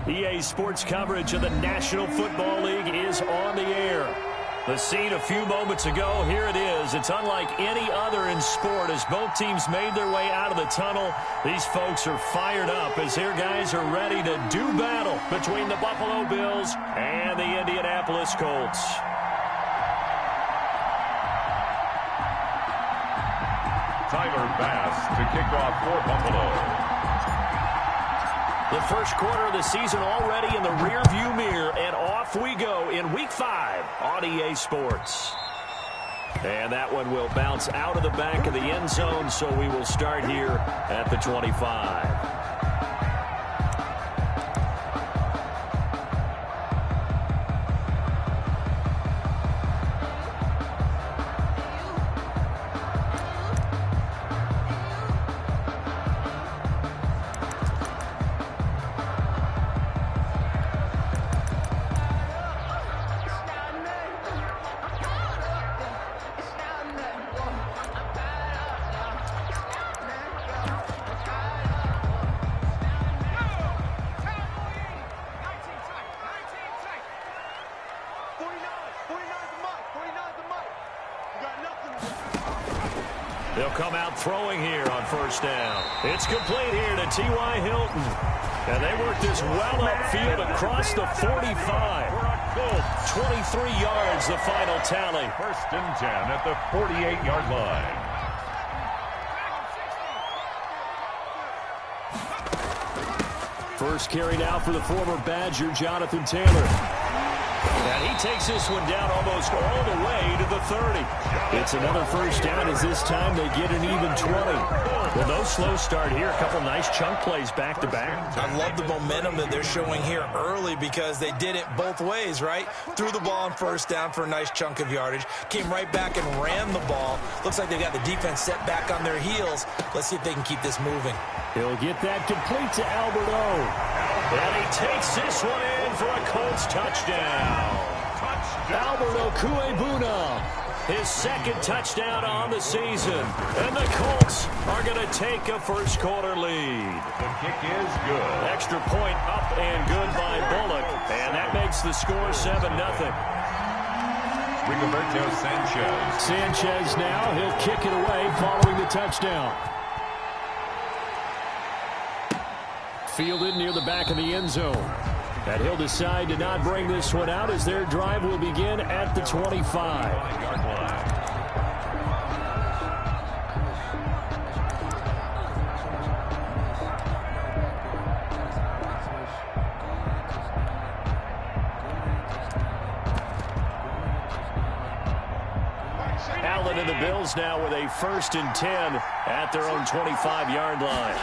EA Sports coverage of the National Football League is on the air. The scene a few moments ago, here it is. It's unlike any other in sport as both teams made their way out of the tunnel. These folks are fired up as their guys are ready to do battle between the Buffalo Bills and the Indianapolis Colts. Tyler Bass to kick off for Buffalo. The first quarter of the season already in the rearview mirror, and off we go in Week 5 on EA Sports. And that one will bounce out of the back of the end zone, so we will start here at the 25. They'll come out throwing here on first down. It's complete here to T.Y. Hilton. And they work this well upfield across the 45. 23 yards, the final tally. First and 10 at the 48-yard line. First carry now for the former Badger, Jonathan Taylor. And he takes this one down almost all the way to the 30. It's another first down as this time they get an even 20. Well, no slow start here. A couple nice chunk plays back-to-back. I love the momentum that they're showing here early because they did it both ways, right? Threw the ball on first down for a nice chunk of yardage. Came right back and ran the ball. Looks like they've got the defense set back on their heels. Let's see if they can keep this moving. He'll get that complete to Alberto. And he takes this one in for a Colts touchdown. Alberto Cuebuna, his second touchdown on the season. And the Colts are going to take a first quarter lead. The kick is good. Extra point up and good by Bullock. And that makes the score 7-0. Rigoberto Sanchez. Sanchez now, he'll kick it away following the touchdown. Fielded near the back of the end zone. And he'll decide to not bring this one out as their drive will begin at the 25. Allen and the Bills now with a first and 10 at their own 25-yard line.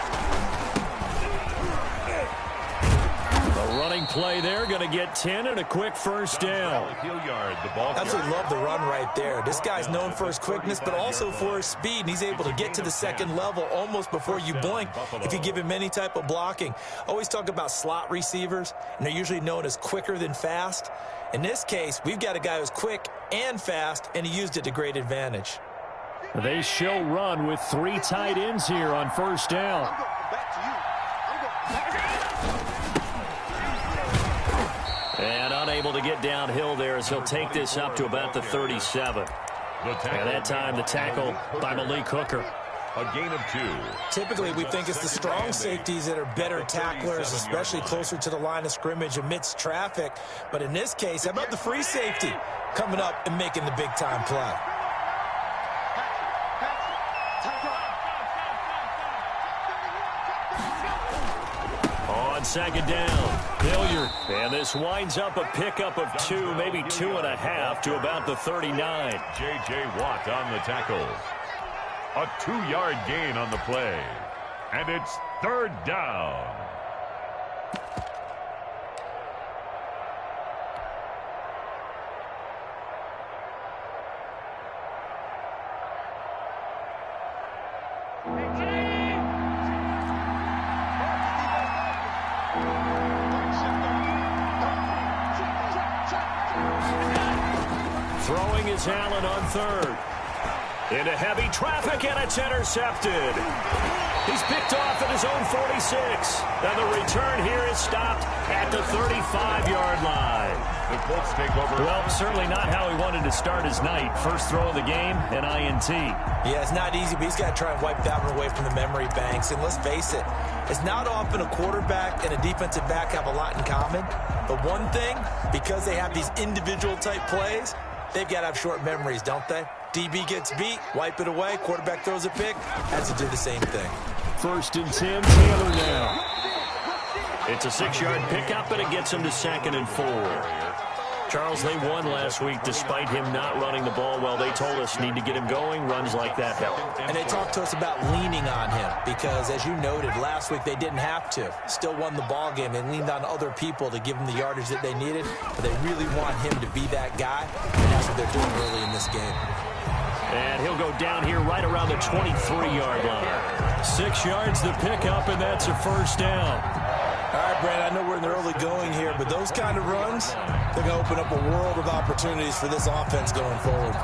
Running play there, going to get 10 and a quick first down. Absolutely love the run right there. This guy's known for his quickness, but also for his speed, and he's able to get to the second level almost before you blink if you give him any type of blocking. Always talk about slot receivers, and they're usually known as quicker than fast. In this case, we've got a guy who's quick and fast, and he used it to great advantage. They show run with 3 tight ends here on first down. And unable to get downhill there as he'll take this up to about the 37. And that time the tackle by Malik Hooker. A gain of 2. Typically, we think it's the strong safeties that are better tacklers, especially closer to the line of scrimmage amidst traffic. But in this case, how about the free safety coming up and making the big-time play? On second down, Hilliard. And this winds up a pickup of 2, maybe 2.5 to about the 39. J.J. Watt on the tackle. A 2-yard gain on the play. And it's third down. Throwing is Allen on third. Into heavy traffic, and it's intercepted. He's picked off at his own 46. And the return here is stopped at the 35-yard line. The Colts take over. Well, certainly not how he wanted to start his night. First throw of the game, an INT. Yeah, it's not easy, but he's got to try and wipe that one away from the memory banks. And let's face it, it's not often a quarterback and a defensive back have a lot in common. But one thing, because they have these individual type plays, they've got to have short memories, don't they? DB gets beat, wipe it away, quarterback throws a pick, has to do the same thing. 1st and 10, Taylor now. It's a 6-yard pickup, and it gets him to 2nd and 4. Charles, they won last week despite him not running the ball well. They told us need to get him going. Runs like that help. And they talked to us about leaning on him because, as you noted, last week they didn't have to. Still won the ball game. They leaned on other people to give them the yardage that they needed, but they really want him to be that guy, and that's what they're doing early in this game. And he'll go down here right around the 23-yard line. 6 yards the pickup, and that's a 1st down. All right, Brandon, I know we're in the early going here, but those kind of runs, they're going to open up a world of opportunities for this offense going forward.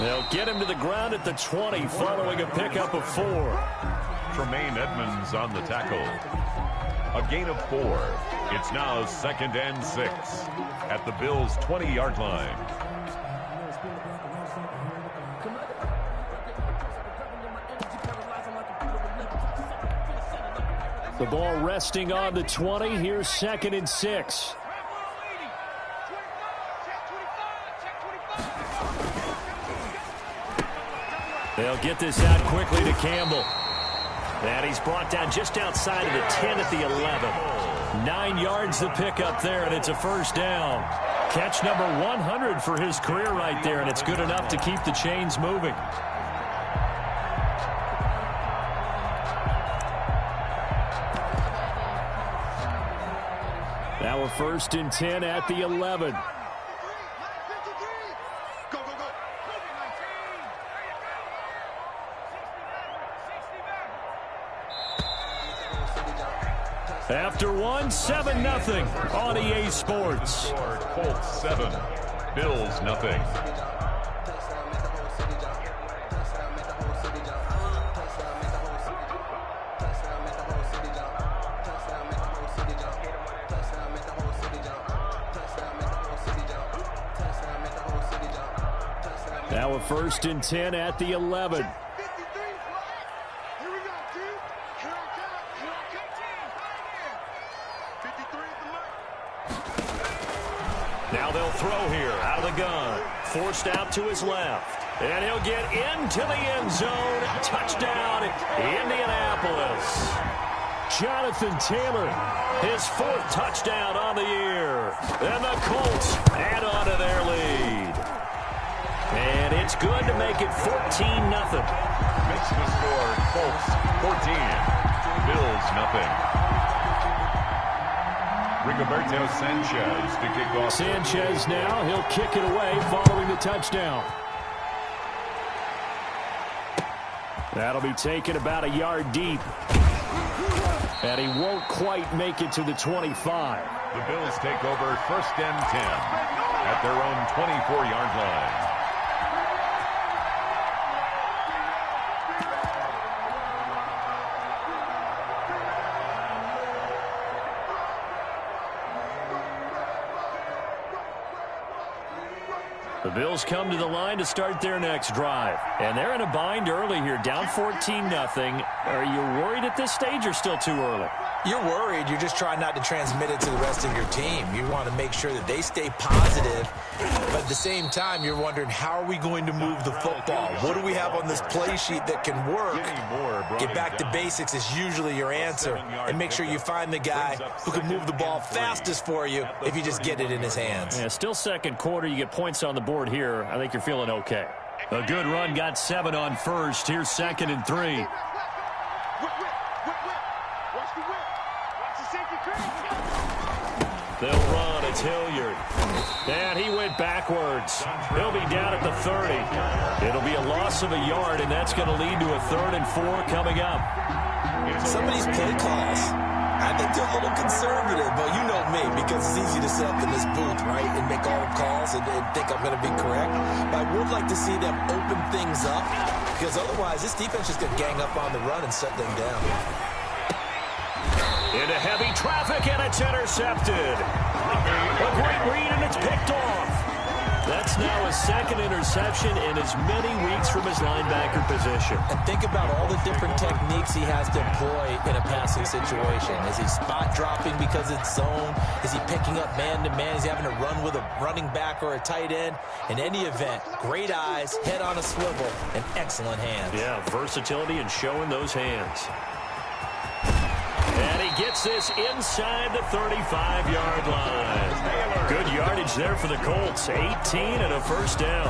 They'll get him to the ground at the 20 following a pickup of 4. Tremaine Edmonds on the tackle. A gain of 4. It's now 2nd and 6 at the Bills' 20-yard line. The ball resting on the 20. Here's 2nd and 6. They'll get this out quickly to Campbell. And he's brought down just outside of the 10 at the 11. 9 yards the pickup there, and it's a 1st down. Catch number 100 for his career right there, and it's good enough to keep the chains moving. Now a 1st and 10 at the 11. After 1, 7-0 on EA Sports. Colts 7, Bills nothing. Now a 1st and 10 at the 11. Now they'll throw here out of the gun. Forced out to his left. And he'll get into the end zone. Touchdown, Indianapolis. Jonathan Taylor, his 4th touchdown on the year. And the Colts add on to their lead. And it's good to make it 14-0. Makes the score Colts 14, Bills nothing. Rigoberto Sanchez to kick off. Sanchez now, he'll kick it away following the touchdown. That'll be taken about a yard deep. And he won't quite make it to the 25. The Bills take over 1st and 10 at their own 24-yard line. The Bills come to the line to start their next drive. And they're in a bind early here, down 14-0. Are you worried at this stage or still too early? You're worried. You're just trying not to transmit it to the rest of your team. You want to make sure that they stay positive. But at the same time, you're wondering, how are we going to move the football? What do we have on this play sheet that can work? Get back to basics is usually your answer. And make sure you find the guy who can move the ball fastest for you if you just get it in his hands. Yeah, still 2nd quarter. You get points on the board here. I think you're feeling okay. A good run, got 7 on 1st. Here's 2nd and 3. They'll run. It's Hilliard. And he went backwards. He'll be down at the 30. It'll be a loss of a yard, and that's going to lead to a 3rd and 4 coming up. Some of these play calls, I think they're a little conservative, but you know me, because it's easy to sit up in this booth, right, and make all the calls and think I'm going to be correct. But I would like to see them open things up, because otherwise this defense is going to gang up on the run and shut them down. Into heavy traffic, and it's intercepted. A great read, and it's picked off. That's now a second interception in as many weeks from his linebacker position. And think about all the different techniques he has to employ in a passing situation. Is he spot dropping because it's zone? Is he picking up man-to-man? Is he having to run with a running back or a tight end? In any event, great eyes, head on a swivel, and excellent hands. Yeah, versatility and showing those hands. And he gets this inside the 35-yard line. Good yardage there for the Colts. 18 and a first down.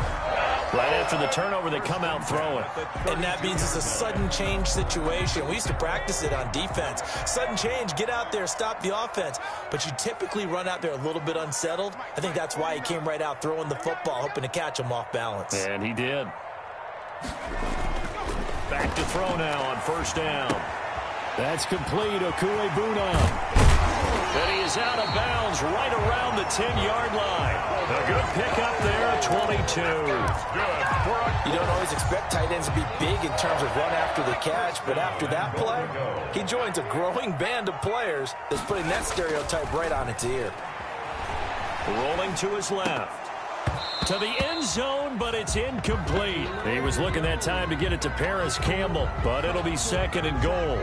Right after the turnover, they come out throwing. And that means it's a sudden change situation. We used to practice it on defense. Sudden change, get out there, stop the offense. But you typically run out there a little bit unsettled. I think that's why he came right out throwing the football, hoping to catch him off balance. And he did. Back to throw now on first down. That's complete. Okuebuna. And he is out of bounds right around the 10-yard line. A good pickup there, 22. You don't always expect tight ends to be big in terms of run after the catch, but after that play, he joins a growing band of players that's putting that stereotype right on its ear. Rolling to his left. To the end zone, but it's incomplete. He was looking that time to get it to Paris Campbell, but it'll be second and goal.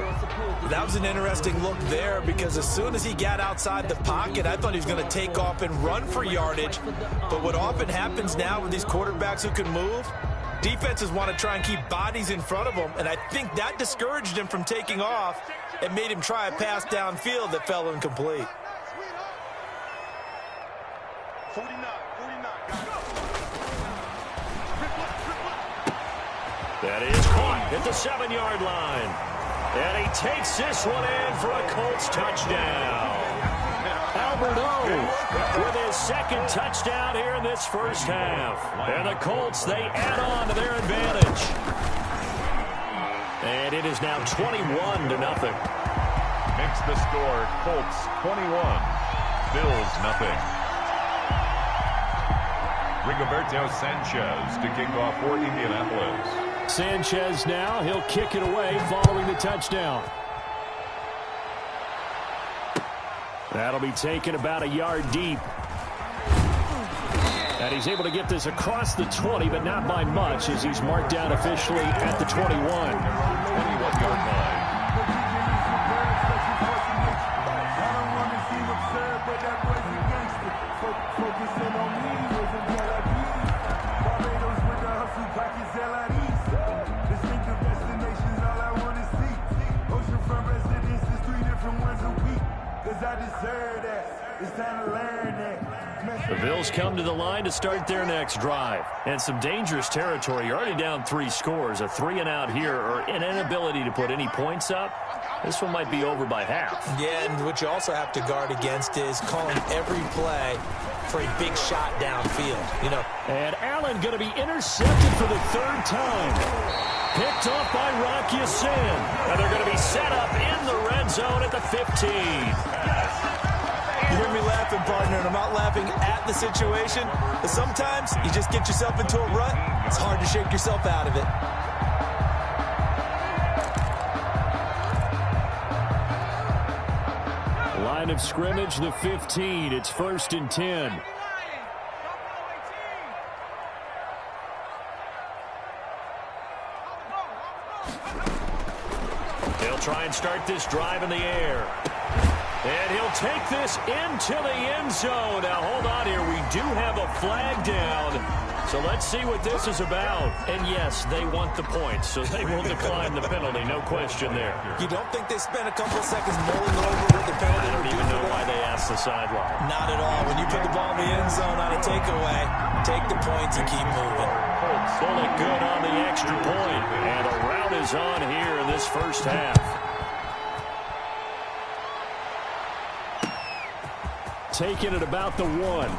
That was an interesting look there, because as soon as he got outside the pocket, I thought he was going to take off and run for yardage. But what often happens now with these quarterbacks who can move, defenses want to try and keep bodies in front of them, and I think that discouraged him from taking off and made him try a pass downfield that fell incomplete. 49. That is caught at the 7-yard line. And he takes this one in for a Colts touchdown. Alberto with his second touchdown here in this first half. And the Colts, they add on to their advantage. And it is now 21-0. Makes the score Colts 21, Bills nothing. Rigoberto Sanchez to kick off for Indianapolis. Sanchez now, he'll kick it away following the touchdown. That'll be taken about a yard deep. And he's able to get this across the 20, but not by much, as he's marked down officially at the 21. 21-yard line. The Bills come to the line to start their next drive. And some dangerous territory. You're already down 3 scores. A 3-and-out here, or an inability to put any points up. This one might be over by half. Yeah, and what you also have to guard against is calling every play for a big shot downfield. You know. And Allen going to be intercepted for the 3rd time. Picked off by Rock Ya-Sin. And they're going to be set up in the red zone at the 15. You hear me laughing, partner, and I'm not laughing at the situation, but sometimes you just get yourself into a rut. It's hard to shake yourself out of it. Line of scrimmage, the 15. It's 1st and 10. They'll try and start this drive in the air. And he'll take this into the end zone. Now, hold on here. We do have a flag down. So let's see what this is about. And, yes, they want the points, so they will decline the penalty. No question there. You don't think they spent a couple of seconds mulling over what the penalty I don't even know why they asked the sideline. Not at all. When you put the ball in the end zone on a takeaway, take the points and keep moving. Pull it good on the extra point. And a rout is on here in this first half. Taking it about the 1.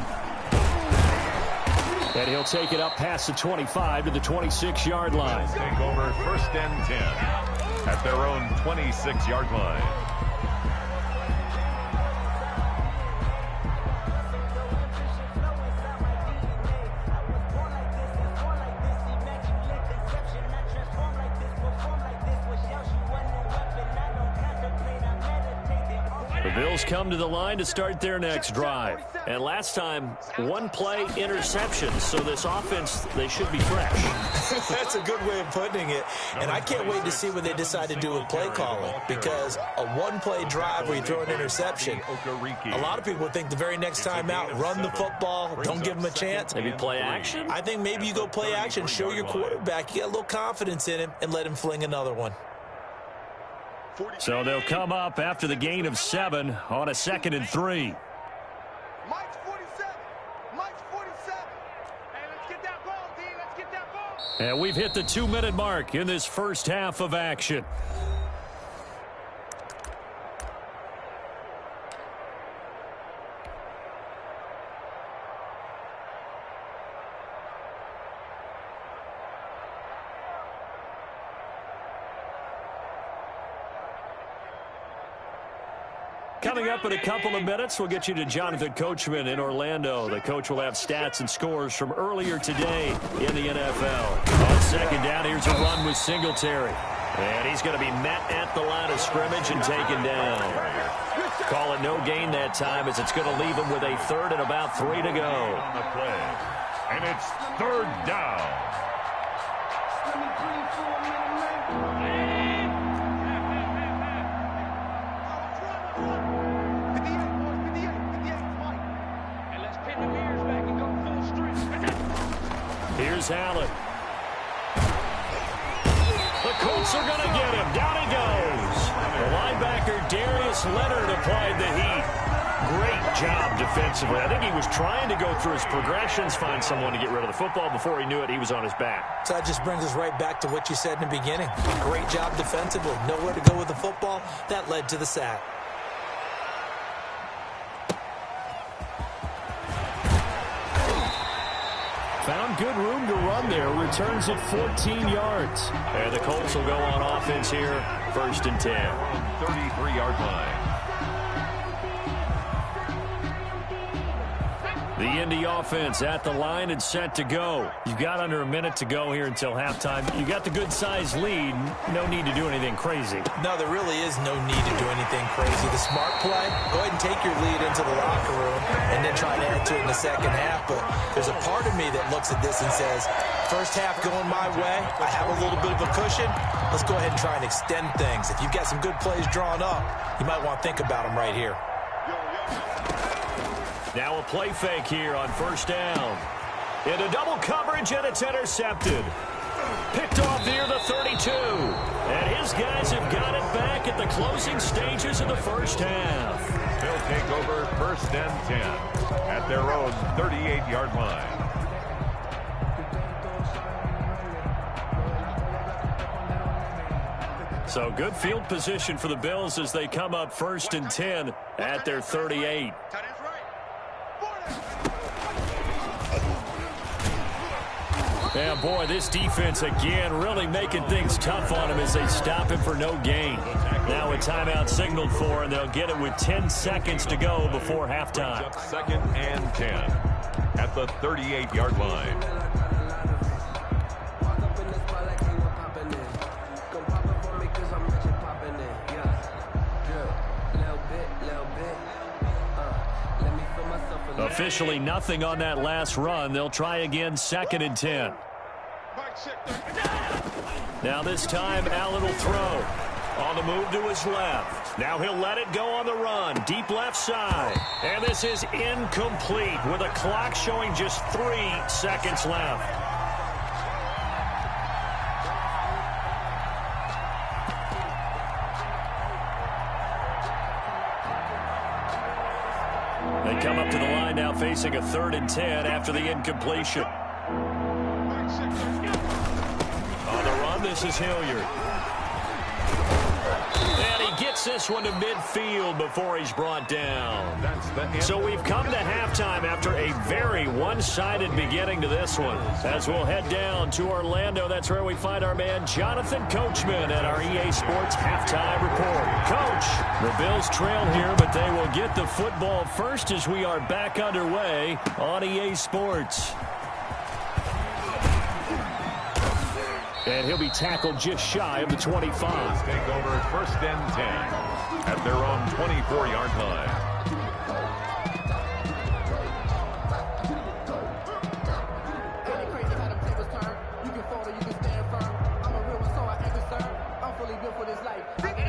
And he'll take it up past the 25 to the 26-yard line. Take over 1st and 10 at their own 26-yard line. The Bills come to the line to start their next drive. And last time, one play interception. So this offense, they should be fresh. That's a good way of putting it. And I can't wait to see what they decide to do with play calling. Because a one-play drive where you throw an interception, a lot of people think the very next time out, run the football, don't give them a chance. Maybe play action? I think maybe you go play action, show your quarterback, you got a little confidence in him, and let him fling another one. So they'll come up after the gain of 7 on a 2nd and 3. Mike's 47. Mike's 47. Hey, let's get that ball, D. Let's get that ball. And we've hit the 2-minute mark in this first half of action. Coming up in a couple of minutes, we'll get you to Jonathan Coachman in Orlando. The coach will have stats and scores from earlier today in the NFL. On second down, here's a run with Singletary. And he's going to be met at the line of scrimmage and taken down. Call it no gain that time as it's going to leave him with a 3rd and about 3 to go. On the play. And it's 3rd down. Here's Allen. The Colts are going to get him. Down he goes. The linebacker Darius Leonard applied the heat. Great job defensively. I think he was trying to go through his progressions, find someone to get rid of the football. Before he knew it, he was on his back. So that just brings us right back to what you said in the beginning. Great job defensively. Nowhere to go with the football. That led to the sack. Found good room to run there. Returns it 14 yards. And the Colts will go on offense here. 1st and 10. 33-yard line. The Indy offense at the line and set to go. You've got under a minute to go here until halftime. You got the good-sized lead. No need to do anything crazy. No, there really is no need to do anything crazy. The smart play, go ahead and take your lead into the locker room and then try to add to it in the second half. But there's a part of me that looks at this and says, first half going my way, I have a little bit of a cushion. Let's go ahead and try and extend things. If you've got some good plays drawn up, you might want to think about them right here. Now a play fake here on 1st down. Into double coverage, and it's intercepted. Picked off near the 32. And his guys have got it back at the closing stages of the first half. They'll take over 1st and 10 at their own 38-yard line. So good field position for the Bills as they come up 1st and 10 at their 38. And boy, this defense again really making things tough on him as they stop him for no gain. Now a timeout signaled for, and they'll get it with 10 seconds to go before halftime. 2nd and 10 at the 38-yard line. Officially nothing on that last run. They'll try again 2nd and 10. Now this time Allen will throw. On the move to his left. Now he'll let it go on the run. Deep left side. And this is incomplete with a clock showing just 3 seconds left. They come up to the line now facing a 3rd and 10 after the incompletion. On the run, this is Hilliard. And he gets this one to midfield before he's brought down. So we've come to halftime after a very one-sided beginning to this one. As we'll head down to Orlando, that's where we find our man Jonathan Coachman at our EA Sports Halftime Report. Coach, the Bills trail here, but they will get the football first as we are back underway on EA Sports. And he'll be tackled just shy of the 25. Bills take over 1st and 10 at their own 24-yard line.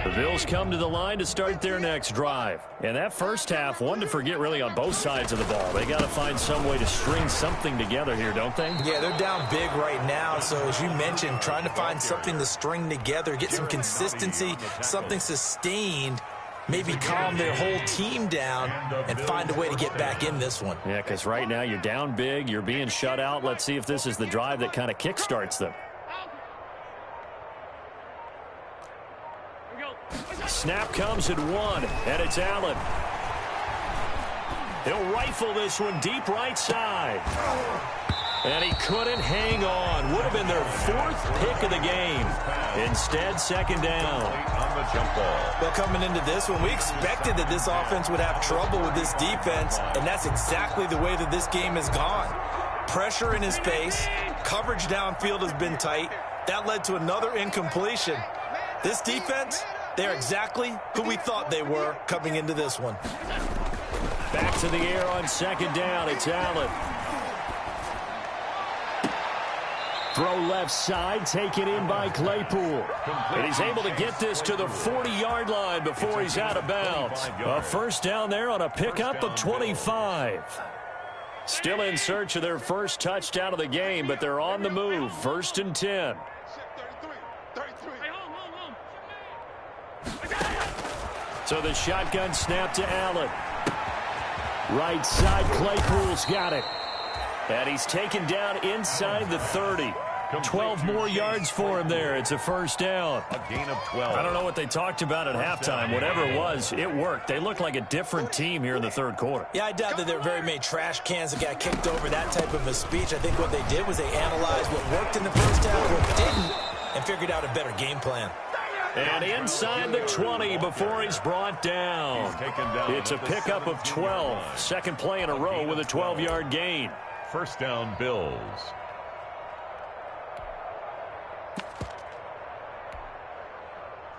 The Bills come to the line to start their next drive. And that first half, one to forget really on both sides of the ball. They got to find some way to string something together here, don't they? Yeah, they're down big right now. So as you mentioned, trying to find something to string together, get some consistency, something sustained, maybe calm their whole team down and find a way to get back in this one. Yeah, because right now you're down big, you're being shut out. Let's see if this is the drive that kind of kickstarts them. Snap comes at 1, and it's Allen. He'll rifle this one deep right side. And he couldn't hang on. Would have been their 4th pick of the game. Instead, 2nd down. On the jump ball. Well, coming into this one, we expected that this offense would have trouble with this defense, and that's exactly the way that this game has gone. Pressure in his face. Coverage downfield has been tight. That led to another incompletion. This defense, they're exactly who we thought they were coming into this one. Back to the air on 2nd down. It's Allen. Throw left side, taken in by Claypool. And he's able to get this to the 40-yard line before he's out of bounds. A first down there on a pickup of 25. Still in search of their first touchdown of the game, but they're on the move. 1st and 10. So the shotgun snap to Allen. Right side, Claypool's got it. And he's taken down inside the 30. 12 more yards for him there. It's a first down. A gain of 12. I don't know what they talked about at halftime. Whatever it was, it worked. They look like a different team here in the 3rd quarter. Yeah, I doubt that there were very many trash cans that got kicked over that type of a speech. I think what they did was they analyzed what worked in the first half, what didn't, and figured out a better game plan. And inside the 20 before he's brought down. It's a pickup of 12. Second play in a row with a 12-yard gain. First down, Bills.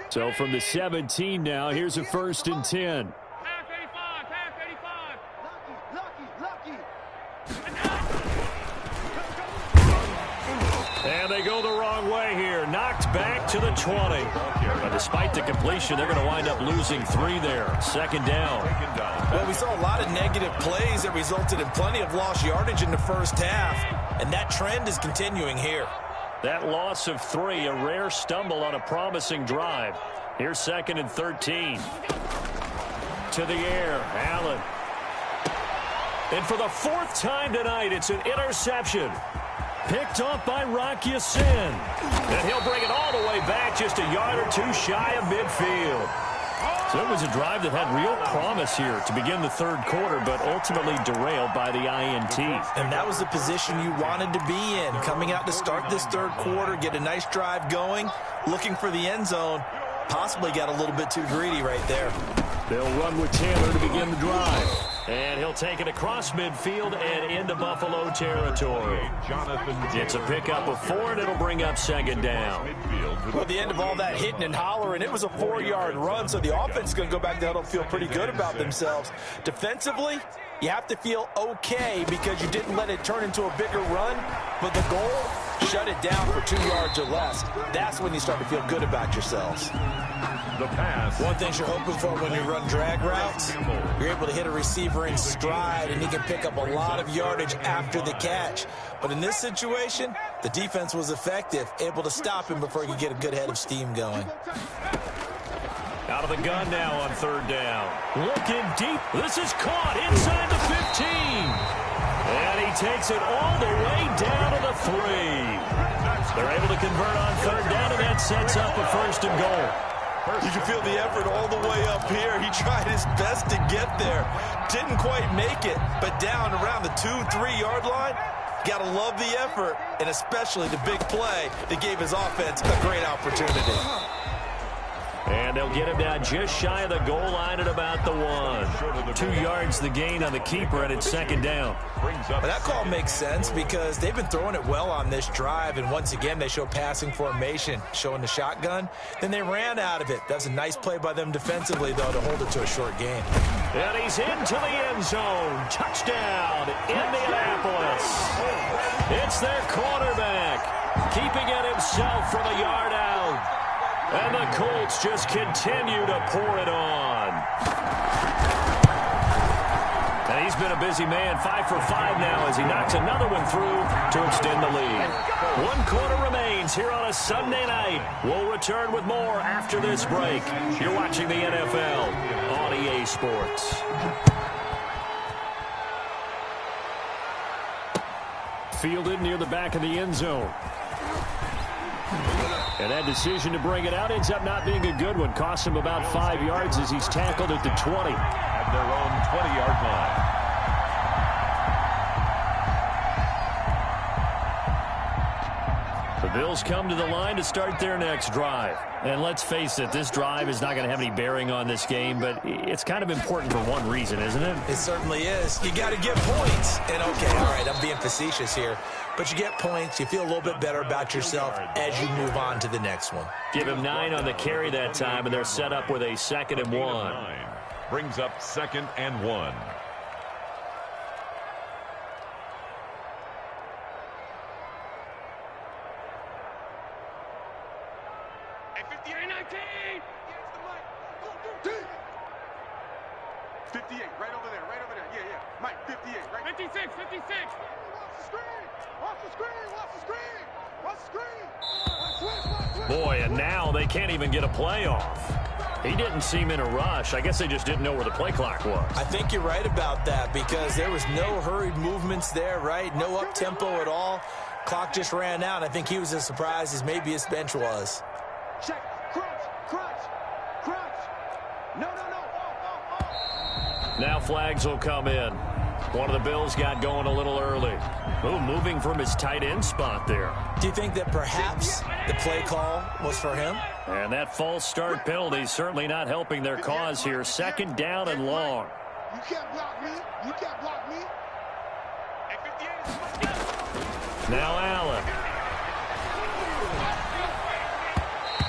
So from the 17 now, here's a 1st and 10. And they go the wrong way here. Knocked back to the 20. But despite the completion, they're going to wind up losing 3 there. 2nd down. Well, we saw a lot of negative plays that resulted in plenty of lost yardage in the first half. And that trend is continuing here. That loss of 3, a rare stumble on a promising drive. Here's 2nd and 13. To the air, Allen. And for the 4th time tonight, it's an interception. Picked off by Rock Ya-Sin. And he'll bring it all the way back just a yard or 2 shy of midfield. So it was a drive that had real promise here to begin the 3rd quarter, but ultimately derailed by the INT. And that was the position you wanted to be in. Coming out to start this 3rd quarter, get a nice drive going, looking for the end zone. Possibly got a little bit too greedy right there. They'll run with Taylor to begin the drive. And he'll take it across midfield and into Buffalo territory. It's a pickup of 4, and it'll bring up 2nd down. Well, at the end of all that hitting and hollering, it was a 4-yard run, so the offense is going to go back to huddle and feel pretty good about themselves. Defensively, you have to feel okay because you didn't let it turn into a bigger run, but the goal, shut it down for 2 yards or less. That's when you start to feel good about yourselves. The pass. One thing you're hoping for when you run drag routes, you're able to hit a receiver in stride, and he can pick up a lot of yardage after the catch. But in this situation, the defense was effective, able to stop him before he could get a good head of steam going. Out of the gun now on 3rd down. Looking deep. This is caught inside the 15. And he takes it all the way down to the 3. They're able to convert on 3rd down, and that sets up a 1st and goal. You can feel the effort all the way up here. He tried his best to get there. Didn't quite make it, but down around the 2-3 yard line, got to love the effort, and especially the big play that gave his offense a great opportunity. And And they'll get him down just shy of the goal line at about the 1. 2 yards the gain on the keeper, and it's second down. Well, that call makes sense because they've been throwing it well on this drive, and once again they show passing formation, showing the shotgun. Then they ran out of it. That was a nice play by them defensively, though, to hold it to a short gain. And he's into the end zone. Touchdown, Indianapolis. It's their quarterback, keeping it himself from a yard out. And the Colts just continue to pour it on. And he's been a busy man, 5 for 5 now as he knocks another one through to extend the lead. 1 quarter remains here on a Sunday night. We'll return with more after this break. You're watching the NFL on EA Sports. Fielded near the back of the end zone. And that decision to bring it out ends up not being a good one. Costs him about 5 yards as he's tackled at the 20. At their own 20-yard line. The Bills come to the line to start their next drive. And let's face it, this drive is not going to have any bearing on this game, but it's kind of important for one reason, isn't it? It certainly is. You got to get points. And, okay, all right, I'm being facetious here. But you get points, you feel a little bit better about yourself as you move on to the next one. Give him 9 on the carry that time, and they're set up with a 2nd and 1. Brings up 2nd and 1. Hey, 58-19! 58, right over there, right over there. Yeah, yeah. Mike, 58, right? 56, 56. Watch the screen. Watch the screen. Watch the screen. Watch the screen. Boy, and now they can't even get a play off. He didn't seem in a rush. I guess they just didn't know where the play clock was. I think you're right about that because there was no hurried movements there, right? No up-tempo at all. Clock just ran out. I think he was as surprised as maybe his bench was. Check. Crunch. No. Now flags will come in. One of the Bills got going a little early. Ooh, moving from his tight end spot there. Do you think that perhaps the play call was for him? And that false start penalty certainly not helping their cause here. 2nd down and long. You can't block me. You can't block me. Now Allen.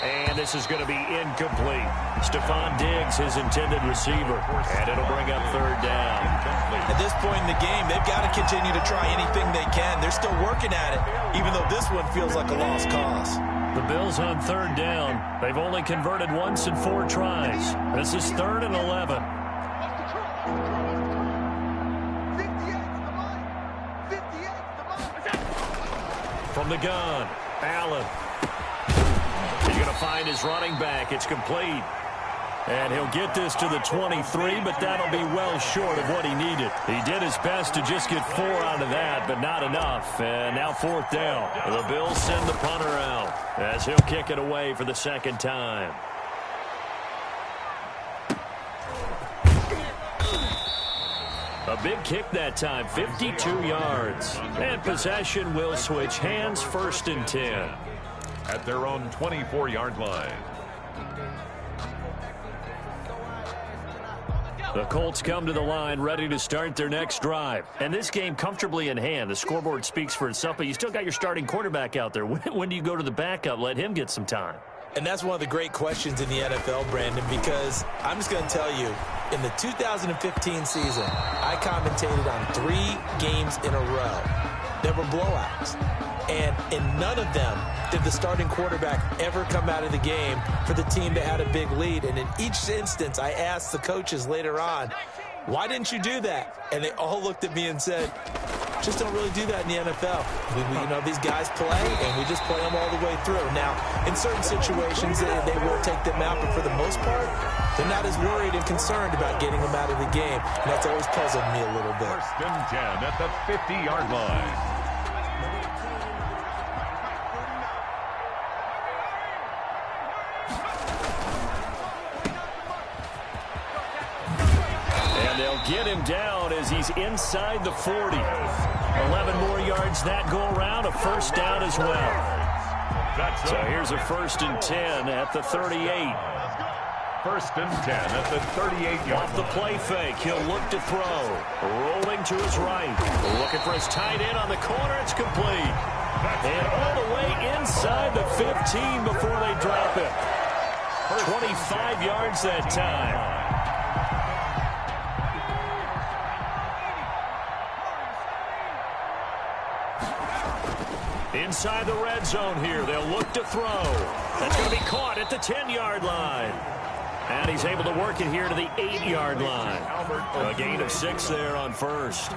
And this is going to be incomplete. Stephon Diggs, his intended receiver. And it'll bring up 3rd down. At this point in the game, they've got to continue to try anything they can. They're still working at it, even though this one feels like a lost cause. The Bills on 3rd down. They've only converted once in 4 tries. This is 3rd and 11. From the gun, Allen. He's going to find his running back. It's complete. And he'll get this to the 23, but that'll be well short of what he needed. He did his best to just get 4 out of that, but not enough. And now 4th down. The Bills send the punter out as he'll kick it away for the 2nd time. A big kick that time, 52 yards. And possession will switch hands, 1st and 10. At their own 24-yard line. The Colts come to the line ready to start their next drive. And this game comfortably in hand. The scoreboard speaks for itself, but you still got your starting quarterback out there. When do you go to the backup? Let him get some time. And that's one of the great questions in the NFL, Brandon, because I'm just going to tell you, in the 2015 season, I commentated on 3 games in a row. There were blowouts. And in none of them did the starting quarterback ever come out of the game for the team that had a big lead. And in each instance, I asked the coaches later on, why didn't you do that? And they all looked at me and said, just don't really do that in the NFL. You know, these guys play, and we just play them all the way through. Now, in certain situations, they will take them out, but for the most part, they're not as worried and concerned about getting them out of the game. And that's always puzzled me a little bit. 1st and 10 at the 50-yard line. Get him down as he's inside the 40. 11 more yards that go around, a 1st down as well. So here's a 1st and 10 at the 38. First and 10 at the 38-yard line. Off the play fake, he'll look to throw. Rolling to his right. Looking for his tight end on the corner. It's complete. And all the way inside the 15 before they drop it. 25 yards that time. Inside the red zone here. They'll look to throw. That's going to be caught at the 10-yard line. And he's able to work it here to the 8-yard line. A gain of 6 there on first.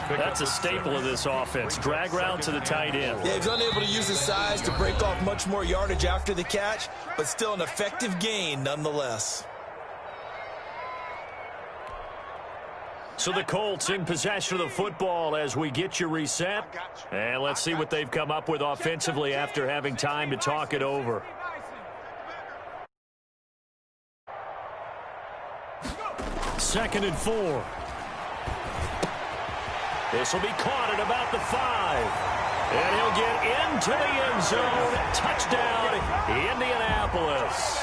That's a staple of this offense. Drag route to the tight end. Yeah, he's unable to use his size to break off much more yardage after the catch, but still an effective gain nonetheless. So the Colts in possession of the football as we get you reset. And let's see what they've come up with offensively after having time to talk it over. Second and 4. This will be caught at about the 5. And he'll get into the end zone. Touchdown, Indianapolis.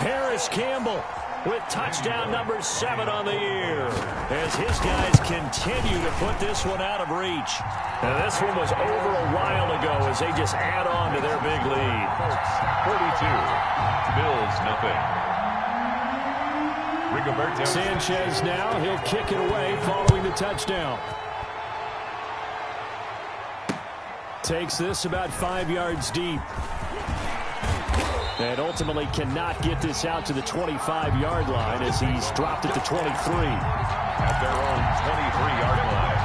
Paris Campbell with touchdown number 7 on the year as his guys continue to put this one out of reach. Now this one was over a while ago as they just add on to their big lead. 42. Bills nothing. Sanchez now, he'll kick it away following the touchdown. Takes this about 5 yards deep. And ultimately cannot get this out to the 25-yard line as he's dropped it to 23. At their own 23-yard line.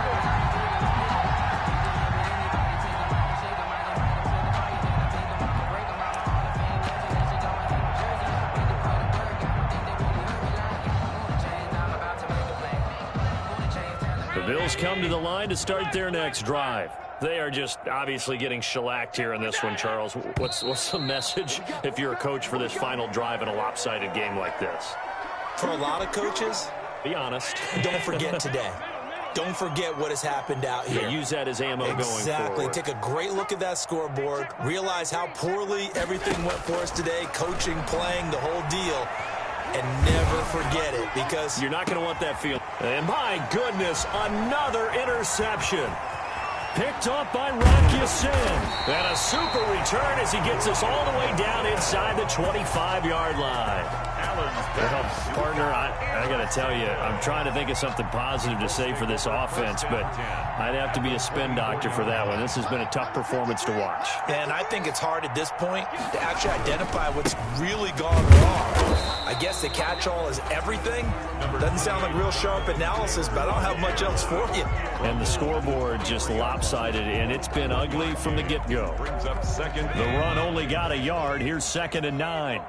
The Bills come to the line to start their next drive. They are just obviously getting shellacked here in this one, Charles. What's the message if you're a coach for this final drive in a lopsided game like this? For a lot of coaches, be honest. Don't forget today. Don't forget what has happened out here. Yeah, use that as ammo going forward. Exactly. Take a great look at that scoreboard. Realize how poorly everything went for us today. Coaching, playing, the whole deal. And never forget it because you're not going to want that feeling. And my goodness, another interception. Picked off by Rocky Sin. And a super return as he gets us all the way down inside the 25-yard line. Well, partner, I got to tell you, I'm trying to think of something positive to say for this offense, but I'd have to be a spin doctor for that one. This has been a tough performance to watch. And I think it's hard at this point to actually identify what's really gone wrong. I guess the catch-all is everything. Doesn't sound like real sharp analysis, but I don't have much else for you. And the scoreboard just lopsided, and it's been ugly from the get-go. The run only got a yard. Here's 2nd and 9.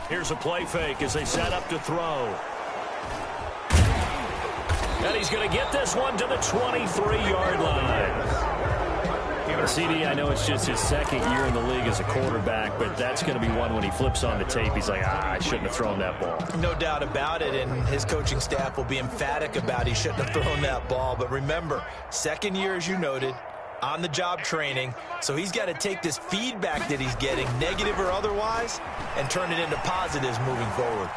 Here's a play fake as they set up to throw. And he's going to get this one to the 23-yard line. CD, I know it's just his 2nd year in the league as a quarterback, but that's going to be one when he flips on the tape. He's like, I shouldn't have thrown that ball. No doubt about it, and his coaching staff will be emphatic about he shouldn't have thrown that ball. But remember, 2nd year, as you noted, on-the-job training, so he's got to take this feedback that he's getting, negative or otherwise, and turn it into positives moving forward.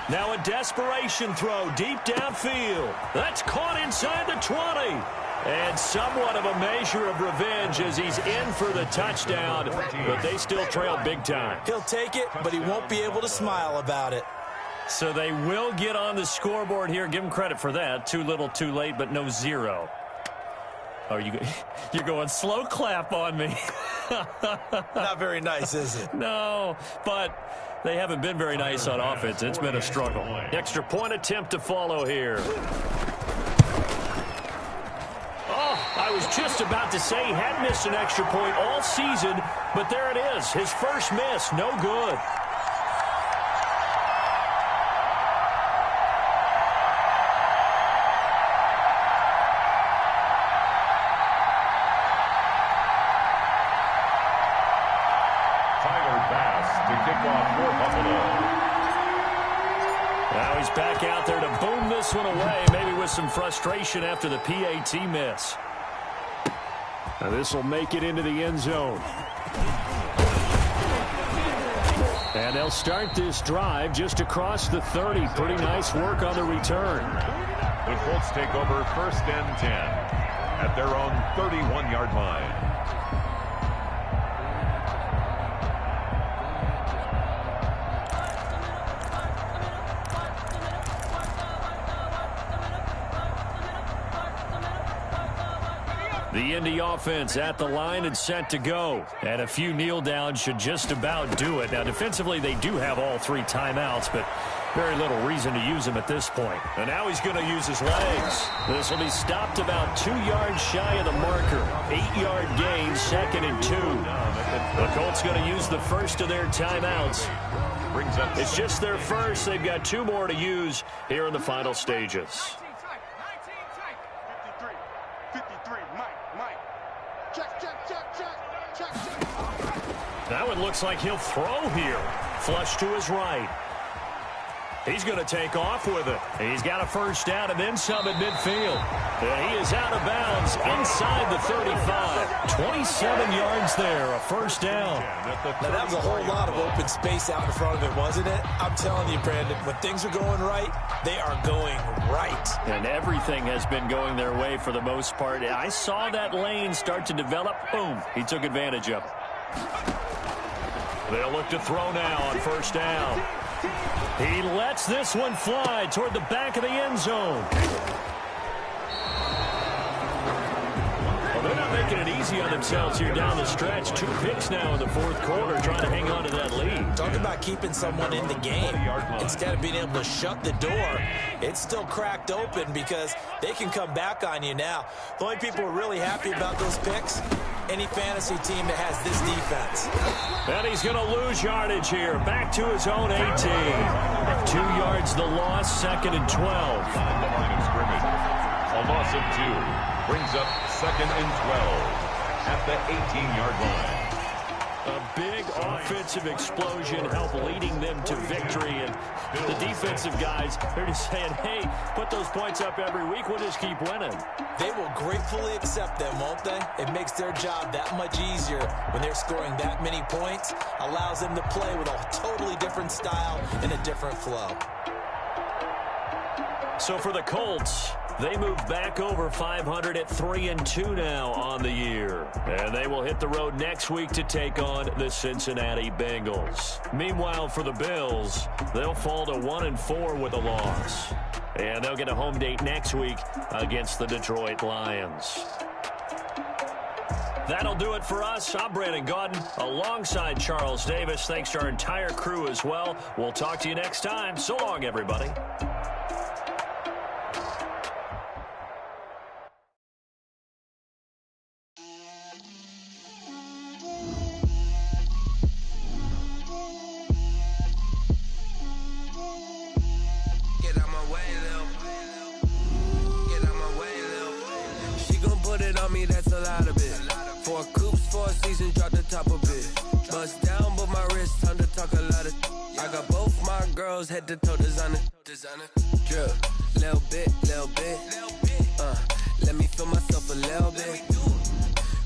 Now a desperation throw deep downfield. That's caught inside the 20. And somewhat of a measure of revenge as he's in for the touchdown, but they still trail big time. He'll take it, but he won't be able to smile about it. So they will get on the scoreboard here. Give him credit for that. Too little, too late, but no 0. Oh, you're going slow clap on me. Not very nice, is it? No, but they haven't been very nice on offense. It's been a struggle. Extra point attempt to follow here. Oh, I was just about to say he hadn't missed an extra point all season, but there it is. His first miss, no good. Now he's back out there to boom this one away, maybe with some frustration after the PAT miss. And this will make it into the end zone. And they'll start this drive just across the 30. Pretty nice work on the return. The Colts take over 1st and 10 at their own 31-yard line. The Indy offense at the line and set to go. And a few kneel downs should just about do it. Now, defensively, they do have all 3 timeouts, but very little reason to use them at this point. And now he's going to use his legs. This will be stopped about 2 yards shy of the marker. 8-yard gain, 2nd and 2. The Colts going to use the first of their timeouts. It's just their first. They've got 2 more to use here in the final stages. That one looks like he'll throw here. Flush to his right. He's going to take off with it. He's got a first down and then some at midfield. And he is out of bounds inside the 35. 27 yards there, a first down. Now, that was a whole lot of open space out in front of it, wasn't it? I'm telling you, Brandon, when things are going right, they are going right. And everything has been going their way for the most part. I saw that lane start to develop. Boom. He took advantage of it. They'll look to throw now on first down. He lets this one fly toward the back of the end zone. Well, they're not making it easy on themselves here down the stretch. 2 picks now in the 4th quarter trying to hang on to that lead. Talk about keeping someone in the game. Instead of being able to shut the door, it's still cracked open because they can come back on you now. The only people who are really happy about those picks, any fantasy team that has this defense. And he's going to lose yardage here. Back to his own 18. 2 yards the loss, 2nd and 12. On the line of scrimmage. A loss of 2 brings up 2nd and 12 at the 18-yard line. A big offensive explosion helped leading them to victory. And the defensive guys, they're just saying, hey, put those points up every week. We'll just keep winning. They will gratefully accept them, won't they? It makes their job that much easier when they're scoring that many points. Allows them to play with a totally different style and a different flow. So for the Colts, they move back over 500 at 3-2 now on the year. And they will hit the road next week to take on the Cincinnati Bengals. Meanwhile, for the Bills, they'll fall to 1-4 with a loss. And they'll get a home date next week against the Detroit Lions. That'll do it for us. I'm Brandon Gaudin alongside Charles Davis. Thanks to our entire crew as well. We'll talk to you next time. So long, everybody. That's a lot of it. 4 coops, 4 seasons, drop the top of it. Bust down, but my wrist, time to talk a lot of. I got both my girls head to toe designer. Drip, little bit. Let me feel myself a little bit.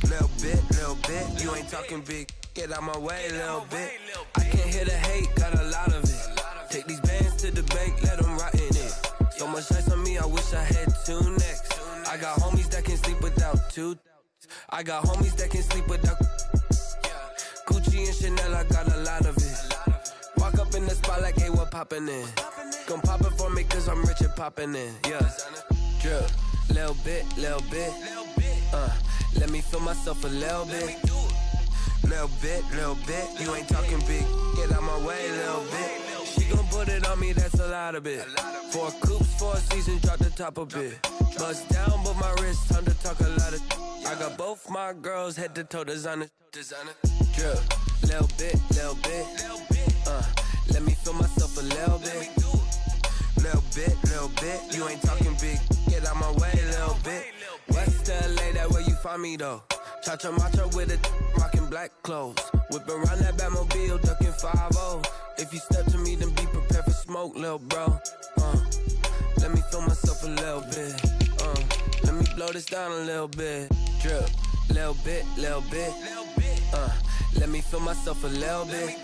Little bit. You ain't talking big. Get out my way, little bit. I can't hear the hate, got a lot of it. Take these bands to the bank, let them rot in it. So much ice on me, I wish I had 2 necks. I got homies that can sleep without 2. I got homies that can sleep without Gucci and Chanel, I got a lot of it. Walk up in the spot like, hey, what poppin' in? Gon' pop it for me cause I'm rich and poppin' in. Yeah, drip, little bit. Let me feel myself a little bit. Little bit. You ain't talking big. Get out my way, little bit. She gon' put it on me, that's a lot of it. 4 coops, 4 seasons, drop the top of it. Bust down, but my wrist, time to talk a lot of. I got both my girls head to toe designer. Drip, little bit. Let me feel myself a little bit. Little bit. You ain't talking big. Get out my way, little bit. West LA, that where you find me though. Cha-cha matcha with it, rockin' black clothes. Whip around that Batmobile, ducking 5-0. If you step to me, then be prepared for smoke, little bro. Let me feel myself a little bit. Let me blow this down a little bit. Drip, Little bit, let me feel myself a little bit.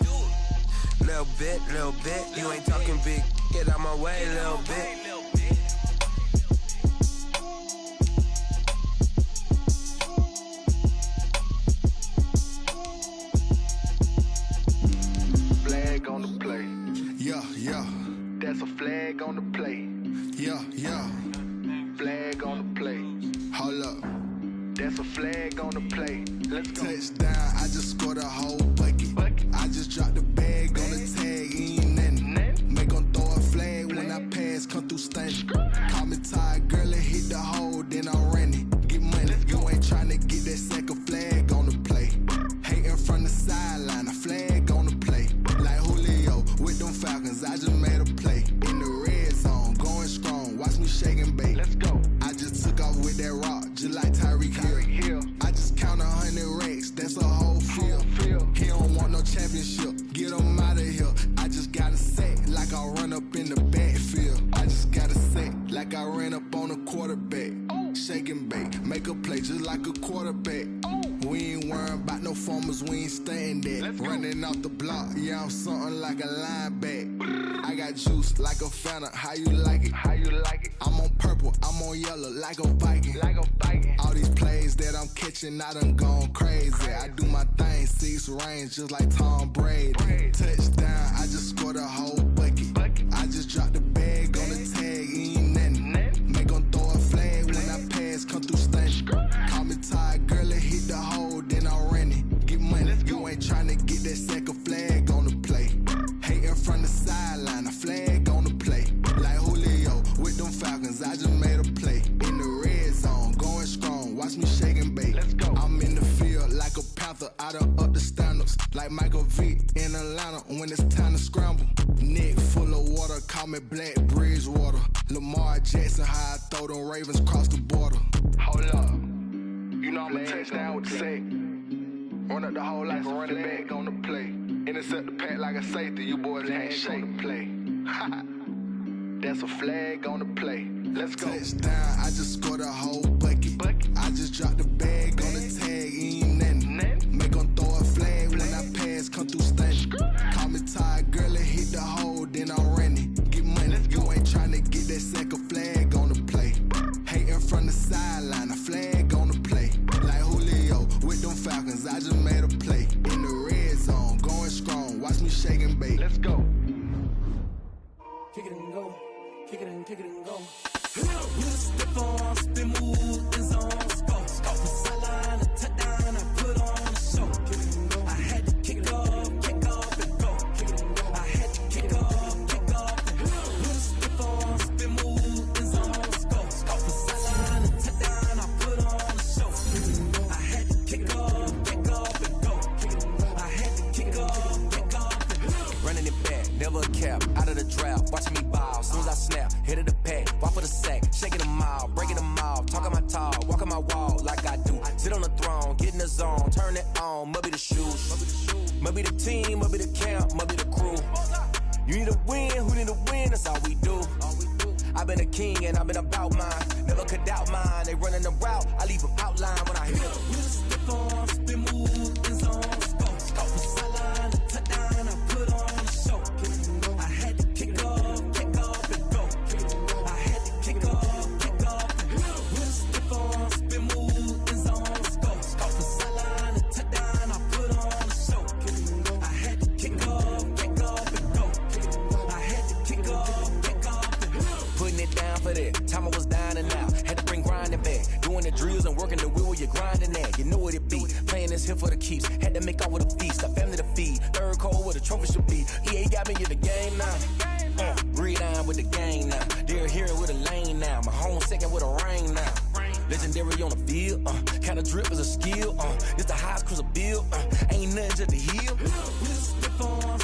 Little bit, you ain't talking big. Get out my way, little bit. Flag on the play. Yeah. That's a flag on the play. Yeah. Flag on the play. Hold up. That's a flag on the play. Let's go. Touchdown, I just scored a whole bucket. I just dropped the bag on the tag, ain't nothing. Make 'em throw a flag when I pass, come through stunning. Call me tired, girl, and hit the hole, then I'm running. Get money, you ain't tryna get that second flag on the play. Hating from the sideline, a flag on the play. Like Julio with them Falcons, I just made a play. In the red zone, going strong, watch me shake and bake. Let's go. I just took off with that rock, just like Tyreek Hill. I just count 100 racks, that's a whole field. He don't want no championship, get him out of here. I just gotta say, like I run up in the backfield. I just gotta say, like I ran up on a quarterback. Shake and bake, make a play just like a quarterback. We ain't worrying about no formers, we ain't staying there. Running off the block, yeah, I'm something like a linebacker. I got juice like a Fanta, how you like it? I'm on purple, I'm on yellow like a Viking. All these plays that I'm catching, I done gone crazy. I do my thing, 6 range just like Tom Brady. Touchdown, I just scored a whole bucket. I just dropped the bag on the tag, ain't nothing. Make 'em throw a flag when I pass, come through stunning. Call me tired, girl, and hit the hole, then I'm running. Get money, you ain't tryna get that second flag on the play. Hating from the sideline, a flag on the play. Like Julio with them Falcons, I just made a play. In the red zone, going strong, watch me shake and bake. Let's go. I'm in the field like a Panther, I done up the standards. Like Michael Vick in Atlanta when it's time to scramble. Neck full of water, call me Black Bridgewater. Lamar Jackson, how I throw them Ravens across the border. Hold up, you know I'm a touchdown with the sack. Run up the whole like a running back on the play. Intercept the pack like a safety, you boys ain't shake the play. That's a flag on the play. Let's go. Touchdown, I just scored a whole bucket. I just dropped the bag on the tag, ain't nothing. Make 'em throw a flag when I pass, come through stunning. Call me tired, girl, and hit the hole, then I'm running. Get money, you ain't tryna get that second flag on the play. Hating from the sideline, a flag on the play. Like Julio with them Falcons, I just made a play. In the red zone, going strong, watch me shake and bake. Let's go. Kick it and go. Kick it and go. You step on, spin, move, and zone. Go. From sideline to touchdown, I put on a show. I had to kick off and go. I had to kick off and go. You step on, spin, move, and zone. Go. From sideline to touchdown, I put on a show. I had to kick off and go. I had to kick off and go. Running it back, never a cap, out of the drought, watching me ball. As soon as I snap, hit of the pack, walk for the sack, shaking them out, breaking them off, talking my talk, walking my wall like I do. Sit on the throne, get in the zone, turn it on, must be the shoes, must be the team, must be the camp, must be the crew. You need a win, who need a win, that's all we do. I've been a king and I've been about mine, never could doubt mine. They running the route, I leave them outline when I hit them. You step on, spin, move, and zone, go. From sideline to touchdown, I put on a show. I had to kick off and go. I had to kick off and go. You step on, spin, move, and zone, go. From sideline to touchdown, I put on a show. I had to kick off and go. I had to kick off and go. Putting it down for that, time I was down and out. Had to bring grinding back, doing the drills and working the wheel where you're grinding at. You know what it be, playing this here for the keeps. Had to make out with a feast, a family to feed. Third cold where the trophy should be. EA got me in the game now. Breed on with the gang now. They're here with a lane now. My home second with a ring now. Legendary on the field, kind of drip is a skill. It's the highest cruiser bill, ain't nothing just to heal. We step on,